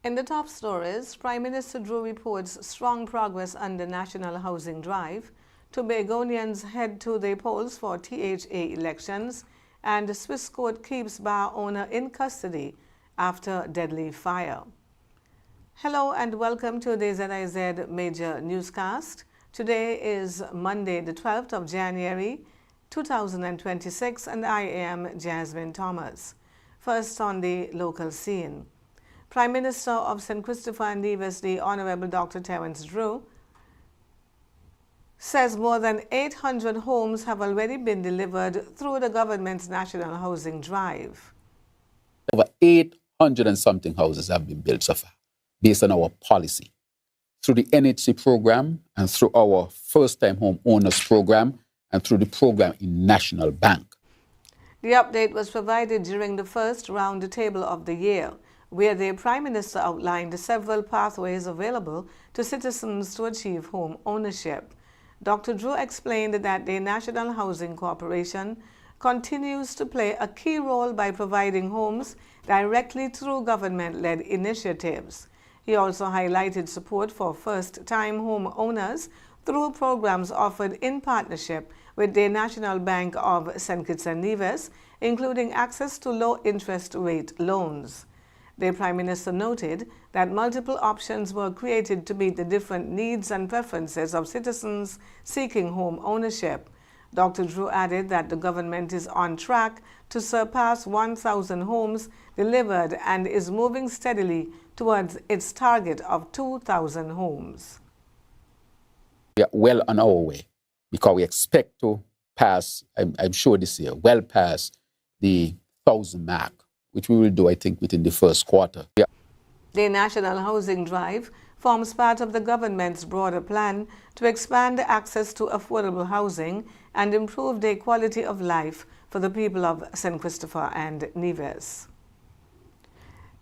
In the top stories, Prime Minister Drew reports strong progress under National Housing Drive, Tobagonians head to the polls for THA elections, and Swiss court keeps bar owner in custody after deadly fire. Hello and welcome to the ZIZ Major Newscast. Today is Monday, the 12th of January, 2026, and I am Jasmine Thomas. First on the local scene. Prime Minister of St. Christopher and Nevis, the Honorable Dr. Terence Drew, says more than 800 homes have already been delivered through the government's National Housing Drive. Over 800 and something houses have been built so far, based on our policy. Through the NHC program and through our first-time home owners program and through the program in National Bank. The update was provided during the first round table of the year, where the Prime Minister outlined several pathways available to citizens to achieve home ownership. Dr. Drew explained that the National Housing Corporation continues to play a key role by providing homes directly through government-led initiatives. He also highlighted support for first-time home owners through programs offered in partnership with the National Bank of St. Kitts and Nevis, including access to low-interest rate loans. The Prime Minister noted that multiple options were created to meet the different needs and preferences of citizens seeking home ownership. Dr. Drew added that the government is on track to surpass 1,000 homes delivered and is moving steadily towards its target of 2,000 homes. We are well on our way because we expect to pass, I'm sure this year, well past the 1,000 mark, which we will do, I think, within the first quarter. The National Housing Drive forms part of the government's broader plan to expand access to affordable housing and improve the quality of life for the people of St. Christopher and Nevis.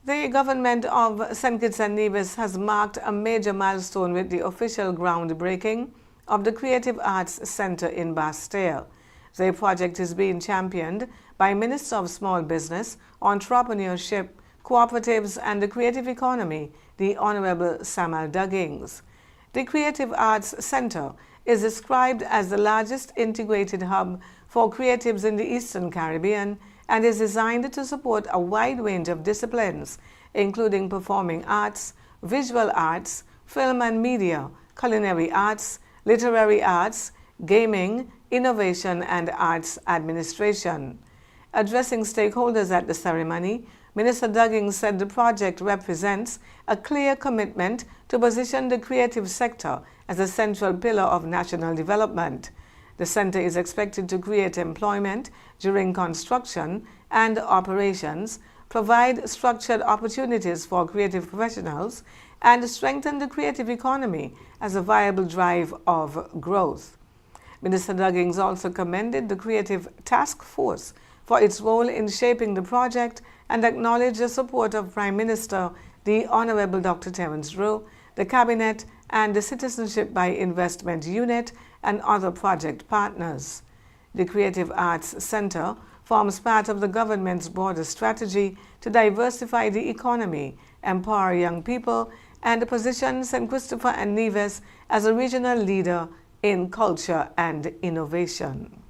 The government of St. Kitts and Nevis has marked a major milestone with the official groundbreaking of the Creative Arts Centre in Bastille. The project is being championed by Minister of Small Business, Entrepreneurship, Cooperatives and the Creative Economy, the Honorable Samuel Duggins. The Creative Arts Centre is described as the largest integrated hub for creatives in the Eastern Caribbean and is designed to support a wide range of disciplines, including performing arts, visual arts, film and media, culinary arts, literary arts, gaming, innovation and arts administration. Addressing stakeholders at the ceremony, Minister Duggins said the project represents a clear commitment to position the creative sector as a central pillar of national development. The center is expected to create employment during construction and operations, provide structured opportunities for creative professionals, and strengthen the creative economy as a viable drive of growth. Minister Duggins also commended the Creative Task Force for its role in shaping the project and acknowledged the support of Prime Minister, the Honorable Dr. Terence Drew, the Cabinet, and the Citizenship by Investment Unit and other project partners. The Creative Arts Centre forms part of the government's broader strategy to diversify the economy, empower young people, and position St. Christopher and Nevis as a regional leader in culture and innovation.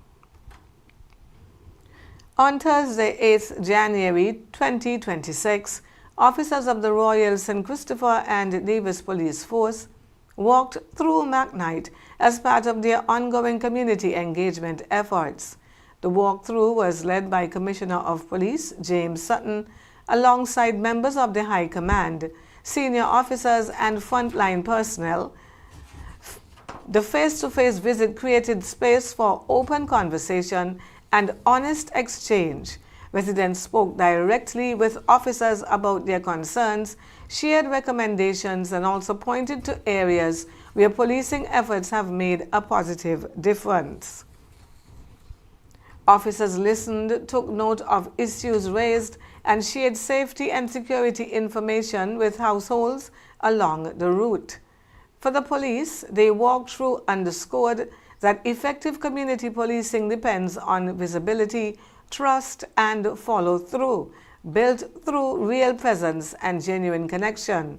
On Thursday, 8th January 2026, officers of the Royal St. Christopher and Nevis Police Force walked through McKnight as part of their ongoing community engagement efforts. The walkthrough was led by Commissioner of Police James Sutton alongside members of the High Command, senior officers and frontline personnel. The face-to-face visit created space for open conversation and honest exchange. Residents spoke directly with officers about their concerns, shared recommendations, and also pointed to areas where policing efforts have made a positive difference. Officers listened, took note of issues raised, and shared safety and security information with households along the route. For the police, the walkthrough underscored that effective community policing depends on visibility, trust, and follow-through, built through real presence and genuine connection.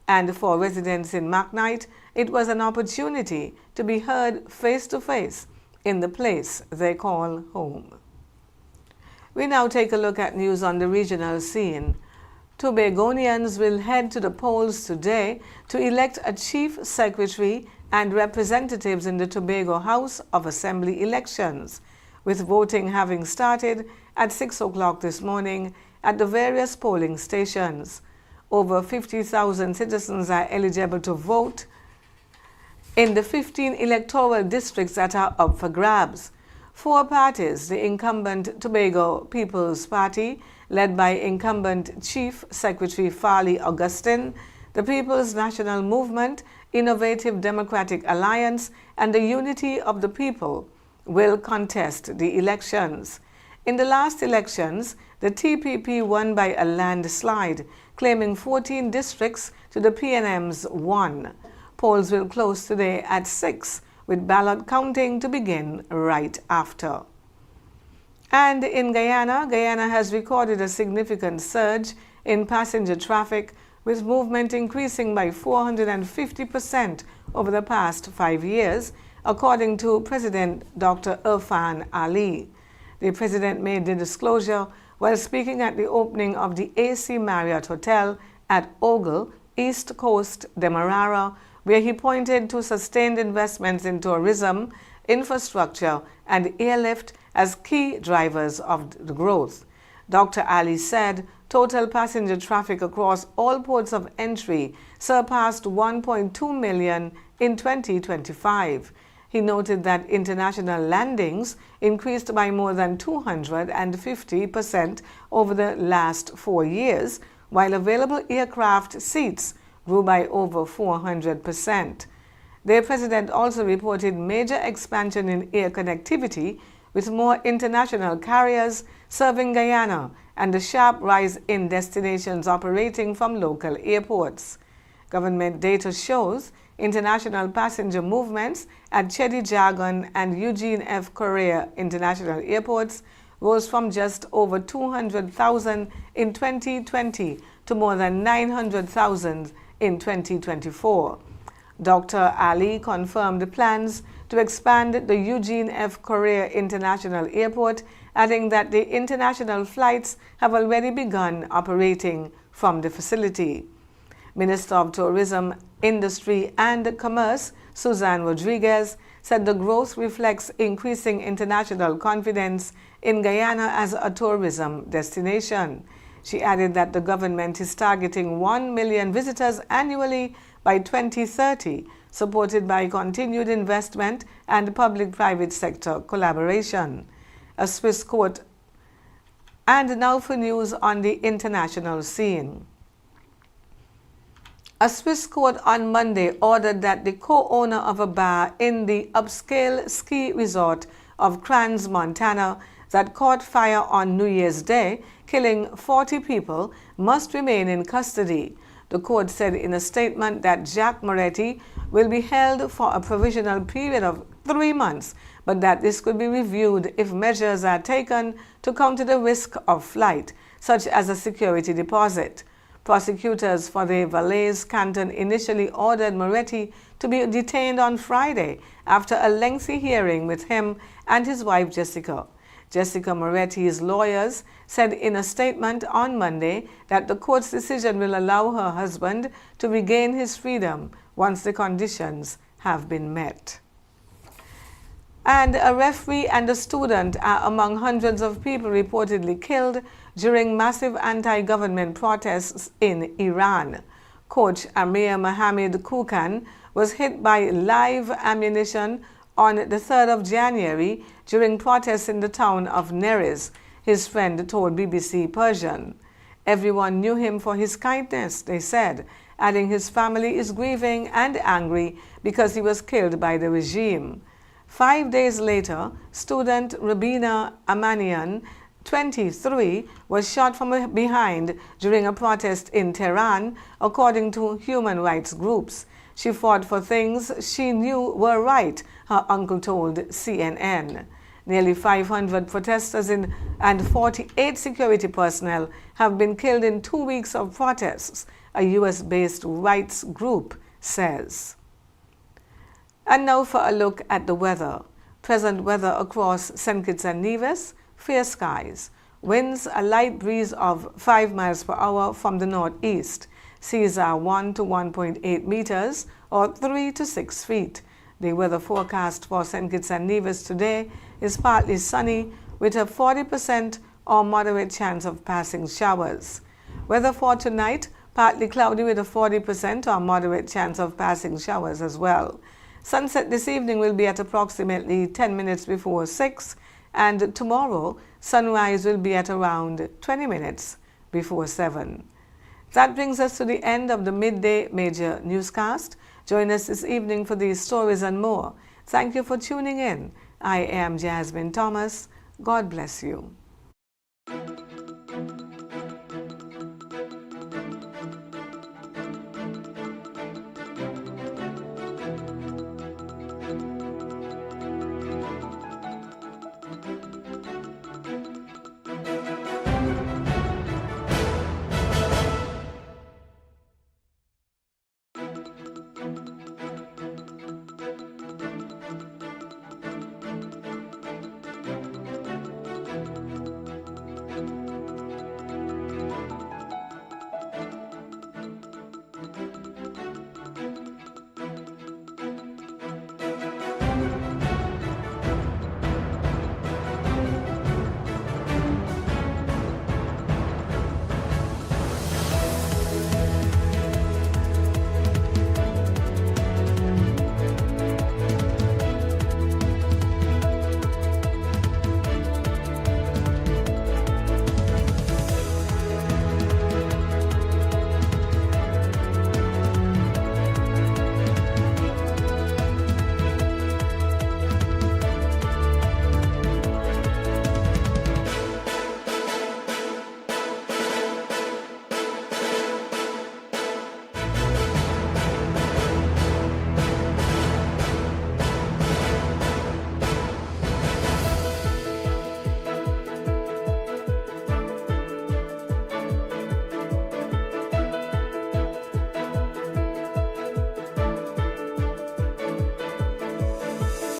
And for residents in McKnight, it was an opportunity to be heard face to face in the place they call home. We now take a look at news on the regional scene. Tobagonians will head to the polls today to elect a chief secretary and representatives in the Tobago House of Assembly elections, with voting having started at 6 o'clock this morning at the various polling stations. Over 50,000 citizens are eligible to vote in the 15 electoral districts that are up for grabs. Four parties, the incumbent Tobago People's Party, led by incumbent Chief Secretary Farley Augustine, the People's National Movement, Innovative Democratic Alliance, and the Unity of the People, will contest the elections. In the last elections, the TPP won by a landslide, claiming 14 districts to the PNM's 1. Polls will close today at 6, with ballot counting to begin right after. And in Guyana, Guyana has recorded a significant surge in passenger traffic, with movement increasing by 450% over the past 5 years, according to President Dr. Irfan Ali. The president made the disclosure while speaking at the opening of the AC Marriott Hotel at Ogle, East Coast, Demerara, where he pointed to sustained investments in tourism, infrastructure, and airlift as key drivers of the growth. Dr. Ali said total passenger traffic across all ports of entry surpassed 1.2 million in 2025. He noted that international landings increased by more than 250% over the last 4 years, while available aircraft seats grew by over 400%. The president also reported major expansion in air connectivity, with more international carriers serving Guyana and a sharp rise in destinations operating from local airports. Government data shows international passenger movements at Chedi Jagan and Eugene F. Correa International Airports rose from just over 200,000 in 2020 to more than 900,000 in 2024. Dr. Ali confirmed plans to expand the Eugene F. Correa International Airport, adding that the international flights have already begun operating from the facility. Minister of Tourism, Industry and Commerce, Suzanne Rodriguez, said the growth reflects increasing international confidence in Guyana as a tourism destination. She added that the government is targeting 1 million visitors annually by 2030, supported by continued investment and public-private sector collaboration. A Swiss court. And now for news on the international scene. A Swiss court on Monday ordered that the co-owner of a bar in the upscale ski resort of Crans, Montana, that caught fire on New Year's Day, killing 40 people, must remain in custody. The court said in a statement that Jack Moretti will be held for a provisional period of 3 months, but that this could be reviewed if measures are taken to counter the risk of flight, such as a security deposit. Prosecutors for the Valais canton initially ordered Moretti to be detained on Friday after a lengthy hearing with him and his wife Jessica. Jessica Moretti's lawyers said in a statement on Monday that the court's decision will allow her husband to regain his freedom once the conditions have been met. And a referee and a student are among hundreds of people reportedly killed during massive anti-government protests in Iran. Coach Amir Mohammed Kukan was hit by live ammunition on the 3rd of January during protests in the town of Neres, his friend told BBC Persian. Everyone knew him for his kindness, they said, adding his family is grieving and angry because he was killed by the regime. 5 days later, student Rabina Amanian, 23, was shot from behind during a protest in Tehran, according to human rights groups. She fought for things she knew were right, her uncle told CNN. Nearly 500 protesters and 48 security personnel have been killed in 2 weeks of protests, a U.S.-based rights group says. And now for a look at the weather. Present weather across St. Kitts and Nevis: fair skies. Winds a light breeze of 5 miles per hour from the northeast. Seas are 1 to 1.8 meters or 3 to 6 feet. The weather forecast for St. Kitts and Nevis today is partly sunny with a 40% or moderate chance of passing showers. Weather for tonight: partly cloudy with a 40% or moderate chance of passing showers as well. Sunset this evening will be at approximately 10 minutes before 6, and tomorrow sunrise will be at around 20 minutes before 7. That brings us to the end of the Midday Major Newscast. Join us this evening for these stories and more. Thank you for tuning in. I am Jasmine Thomas. God bless you.